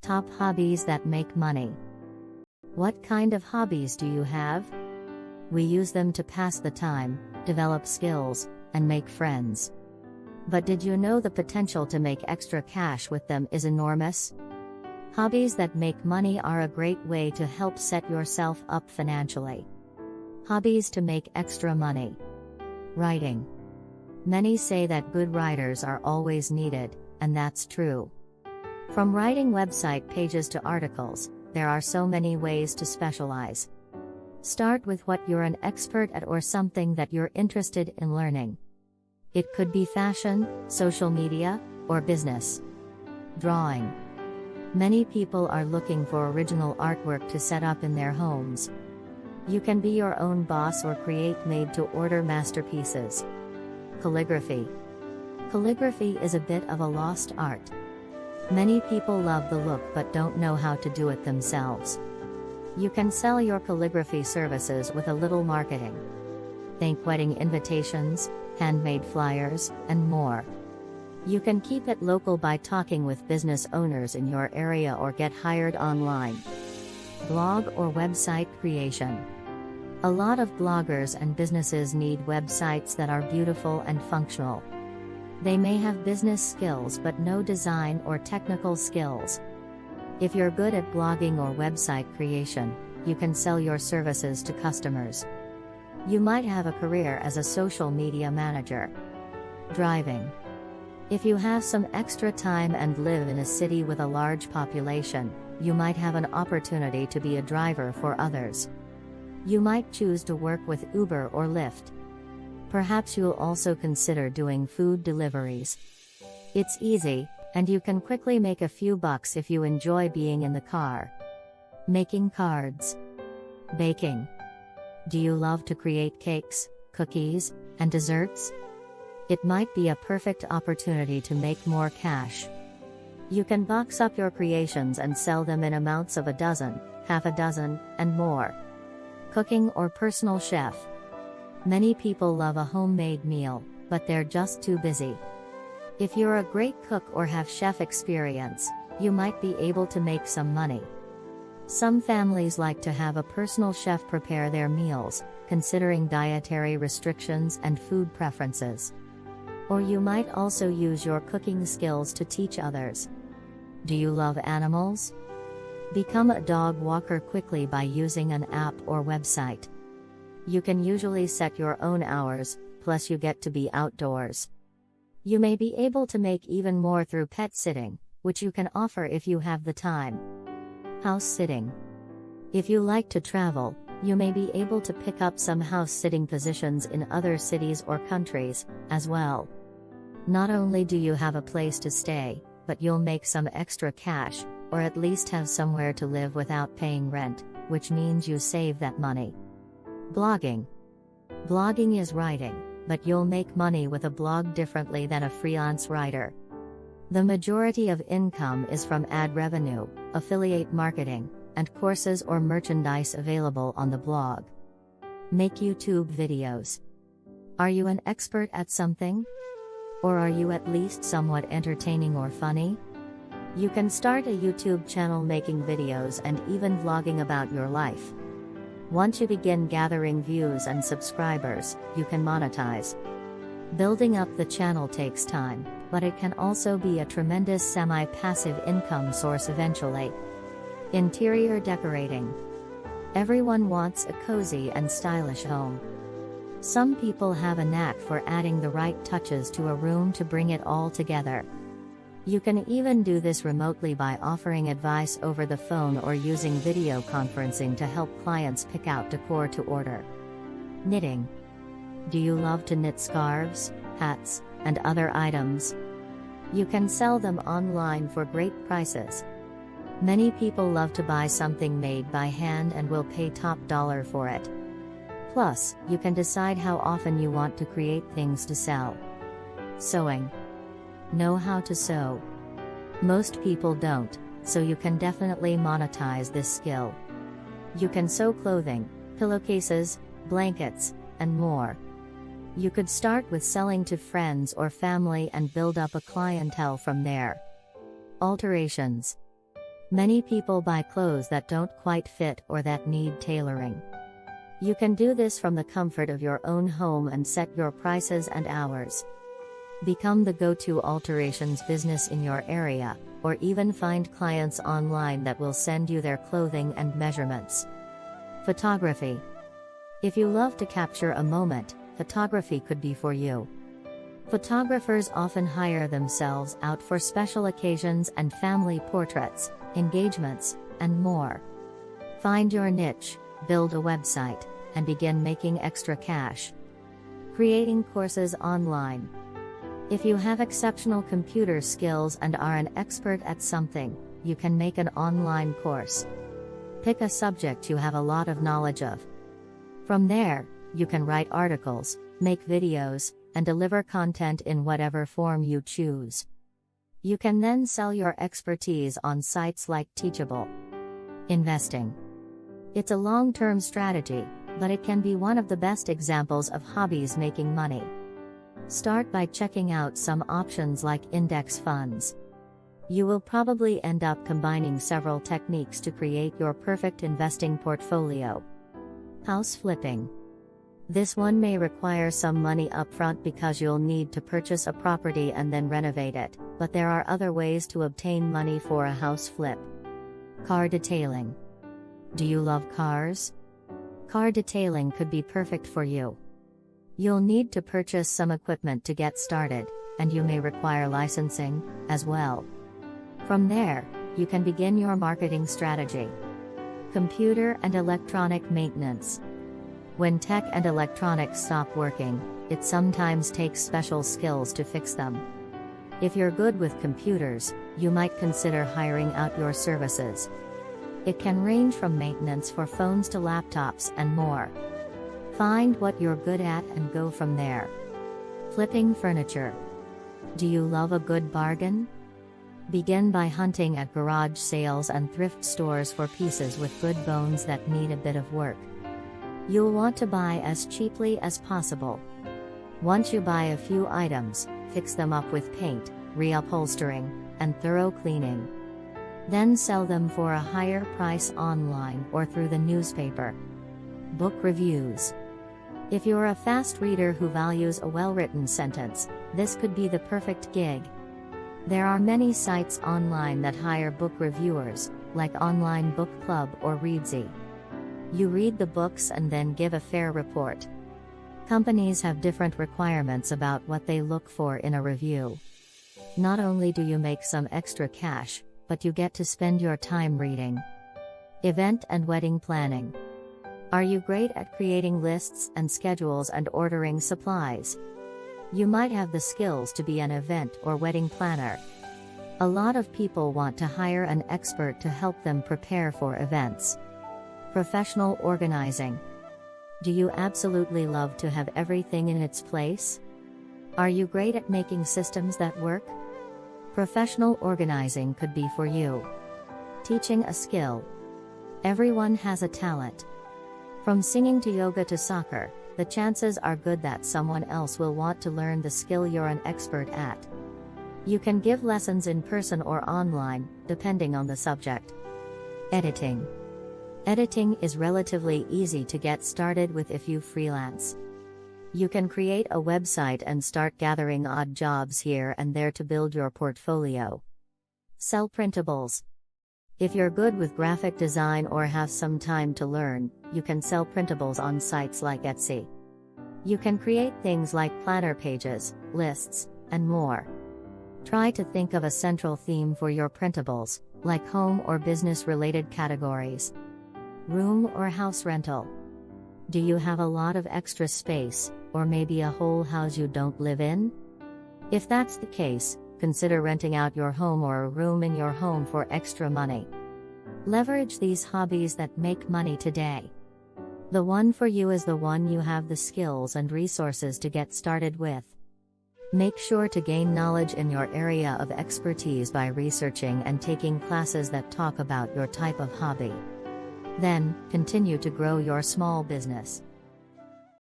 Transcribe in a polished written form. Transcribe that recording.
Top hobbies that make money. What kind of hobbies do you have? We use them to pass the time, develop skills, and make friends. But did you know the potential to make extra cash with them is enormous? Hobbies that make money are a great way to help set yourself up financially. Hobbies to make extra money. Writing. Many say that good writers are always needed, and that's true. From writing website pages to articles, there are so many ways to specialize. Start with what you're an expert at or something that you're interested in learning. It could be fashion, social media, or business. Drawing. Many people are looking for original artwork to set up in their homes. You can be your own boss or create made-to-order masterpieces. Calligraphy. Calligraphy is a bit of a lost art. Many people love the look but don't know how to do it themselves. You can sell your calligraphy services with a little marketing. Think wedding invitations, handmade flyers, and more. You can keep it local by talking with business owners in your area or get hired online. Blog or website creation. A lot of bloggers and businesses need websites that are beautiful and functional. They may have business skills but no design or technical skills. If you're good at blogging or website creation, you can sell your services to customers. You might have a career as a social media manager. Driving. If you have some extra time and live in a city with a large population, you might have an opportunity to be a driver for others. You might choose to work with Uber or Lyft. Perhaps you'll also consider doing food deliveries. It's easy, and you can quickly make a few bucks if you enjoy being in the car. Making cards. Baking. Do you love to create cakes, cookies, and desserts? It might be a perfect opportunity to make more cash. You can box up your creations and sell them in amounts of a dozen, half a dozen, and more. Cooking or personal chef. Many people love a homemade meal, but they're just too busy. If you're a great cook or have chef experience, you might be able to make some money. Some families like to have a personal chef prepare their meals, considering dietary restrictions and food preferences. Or you might also use your cooking skills to teach others. Do you love animals? Become a dog walker quickly by using an app or website. You can usually set your own hours, plus you get to be outdoors. You may be able to make even more through pet sitting, which you can offer if you have the time. House sitting. If you like to travel, you may be able to pick up some house sitting positions in other cities or countries, as well. Not only do you have a place to stay, but you'll make some extra cash, or at least have somewhere to live without paying rent, which means you save that money. Blogging. Blogging is writing, but you'll make money with a blog differently than a freelance writer. The majority of income is from ad revenue, affiliate marketing, and courses or merchandise available on the blog. Make YouTube videos. Are you an expert at something? Or are you at least somewhat entertaining or funny? You can start a YouTube channel making videos and even vlogging about your life. Once you begin gathering views and subscribers, you can monetize. Building up the channel takes time, but it can also be a tremendous semi-passive income source eventually. Interior decorating. Everyone wants a cozy and stylish home. Some people have a knack for adding the right touches to a room to bring it all together. You can even do this remotely by offering advice over the phone or using video conferencing to help clients pick out decor to order. Knitting. Do you love to knit scarves, hats, and other items? You can sell them online for great prices. Many people love to buy something made by hand and will pay top dollar for it. Plus, you can decide how often you want to create things to sell. Sewing. Know how to sew? Most people don't, so you can definitely monetize this skill. You can sew clothing, pillowcases, blankets, and more. You could start with selling to friends or family and build up a clientele from there. Alterations. Many people buy clothes that don't quite fit or that need tailoring. You can do this from the comfort of your own home and set your prices and hours. Become the go-to alterations business in your area, or even find clients online that will send you their clothing and measurements. Photography. If you love to capture a moment, photography could be for you. Photographers often hire themselves out for special occasions and family portraits, engagements, and more. Find your niche, build a website, and begin making extra cash. Creating courses online. If you have exceptional computer skills and are an expert at something, you can make an online course. Pick a subject you have a lot of knowledge of. From there, you can write articles, make videos, and deliver content in whatever form you choose. You can then sell your expertise on sites like Teachable. Investing. It's a long-term strategy, but it can be one of the best examples of hobbies making money. Start by checking out some options like index funds. You will probably end up combining several techniques to create your perfect investing portfolio. House flipping. This one may require some money upfront because you'll need to purchase a property and then renovate it, but there are other ways to obtain money for a house flip. Car detailing. Do you love cars? Car detailing could be perfect for you. You'll need to purchase some equipment to get started, and you may require licensing, as well. From there, you can begin your marketing strategy. Computer and electronic maintenance. When tech and electronics stop working, it sometimes takes special skills to fix them. If you're good with computers, you might consider hiring out your services. It can range from maintenance for phones to laptops and more. Find what you're good at and go from there. Flipping furniture. Do you love a good bargain? Begin by hunting at garage sales and thrift stores for pieces with good bones that need a bit of work. You'll want to buy as cheaply as possible. Once you buy a few items, fix them up with paint, reupholstering, and thorough cleaning. Then sell them for a higher price online or through the newspaper. Book reviews. If you're a fast reader who values a well-written sentence, this could be the perfect gig. There are many sites online that hire book reviewers, like Online Book Club or Readsy. You read the books and then give a fair report. Companies have different requirements about what they look for in a review. Not only do you make some extra cash, but you get to spend your time reading. Event and wedding planning. Are you great at creating lists and schedules and ordering supplies? You might have the skills to be an event or wedding planner. A lot of people want to hire an expert to help them prepare for events. Professional organizing. Do you absolutely love to have everything in its place? Are you great at making systems that work? Professional organizing could be for you. Teaching a skill. Everyone has a talent. From singing to yoga to soccer, the chances are good that someone else will want to learn the skill you're an expert at. You can give lessons in person or online, depending on the subject. Editing. Editing is relatively easy to get started with if you freelance. You can create a website and start gathering odd jobs here and there to build your portfolio. Sell printables. If you're good with graphic design or have some time to learn, you can sell printables on sites like Etsy. You can create things like planner pages, lists, and more. Try to think of a central theme for your printables, like home or business-related categories. Room or house rental. Do you have a lot of extra space, or maybe a whole house you don't live in? If that's the case, consider renting out your home or a room in your home for extra money. Leverage these hobbies that make money today. The one for you is the one you have the skills and resources to get started with. Make sure to gain knowledge in your area of expertise by researching and taking classes that talk about your type of hobby. Then, continue to grow your small business.